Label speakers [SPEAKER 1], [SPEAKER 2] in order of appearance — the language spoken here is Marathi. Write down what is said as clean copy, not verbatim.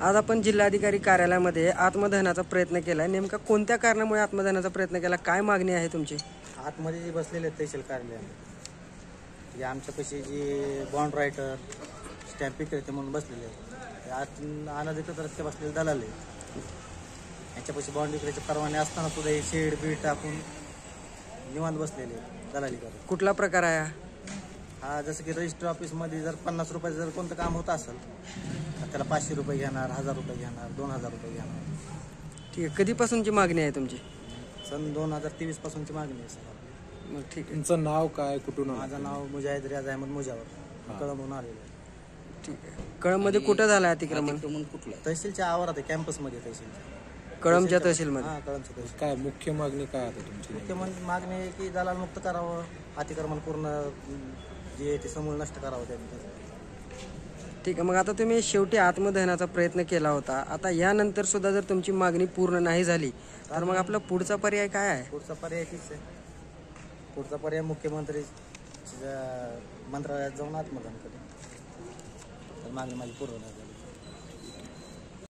[SPEAKER 1] आज आपण जिल्हाधिकारी कार्यालयामध्ये आत्मदहनाचा प्रयत्न केला आहे. नेमका कोणत्या कारणामुळे आत्मदहनाचा प्रयत्न केला, काय मागणी आहे तुमची?
[SPEAKER 2] आतमध्ये जे बसलेले आहेत तहसील कार्यालयामध्ये जे आमच्यापाशी जे बॉन्ड रायटर स्टॅम्प विक्रेते म्हणून बसलेले आहेत ते अनधिकृत रस्ते बसलेले दलाल आहेत. यांच्यापाशी बॉन्ड विक्रीचे परवाने असताना सुद्धा हे शेड बीड टाकून निवांत बसलेले आहेत दलाली करत.
[SPEAKER 1] कुठला प्रकार आहे
[SPEAKER 2] हा जसं की रजिस्टर ऑफिसमध्ये जर 50 रुपयाचं जर कोणतं काम होत असेल तर त्याला 500 रुपये घेणार, 1000 रुपये घेणार, 2000 रुपये घेणार.
[SPEAKER 1] ठीक आहे, कधीपासूनची मागणी आहे तुमची?
[SPEAKER 2] सन 2023 पासूनची मागणी आहे सर.
[SPEAKER 1] मग ठीक आहे.
[SPEAKER 3] तुमचं नाव काय, कुठून?
[SPEAKER 2] माझं नाव मुजाहिद रियाज अहमद मुजावर, कळमून आलेलं आहे.
[SPEAKER 1] ठीक आहे. कळममध्ये कुठं झालं अतिक्रमण?
[SPEAKER 3] कुठलं?
[SPEAKER 2] तहसीलच्या आवारात आहे, कॅम्पसमध्ये तहसीलच्या.
[SPEAKER 1] कळमच्या तहसीलमध्ये.
[SPEAKER 2] हां, कळमच्या तहसील.
[SPEAKER 3] काय मुख्य मागणी काय आता तुमची?
[SPEAKER 2] मुख्य मागणी आहे की दलाल मुक्त करावं, अतिक्रमण पूर्ण जे ते समूळ नष्ट करावं त्यांनी.
[SPEAKER 1] ठीक आहे. मग आता तुम्ही शेवटी आत्मदहनाचा प्रयत्न केला होता, आता यानंतर सुद्धा जर तुमची मागणी पूर्ण नाही झाली तर मग आपला पुढचा पर्याय काय आहे?
[SPEAKER 2] पुढचा पर्याय तीच आहे. पुढचा पर्याय मुख्यमंत्री मंत्रालयात जाऊन आत्मदहन करेल तर मागणी माझी पूर्ण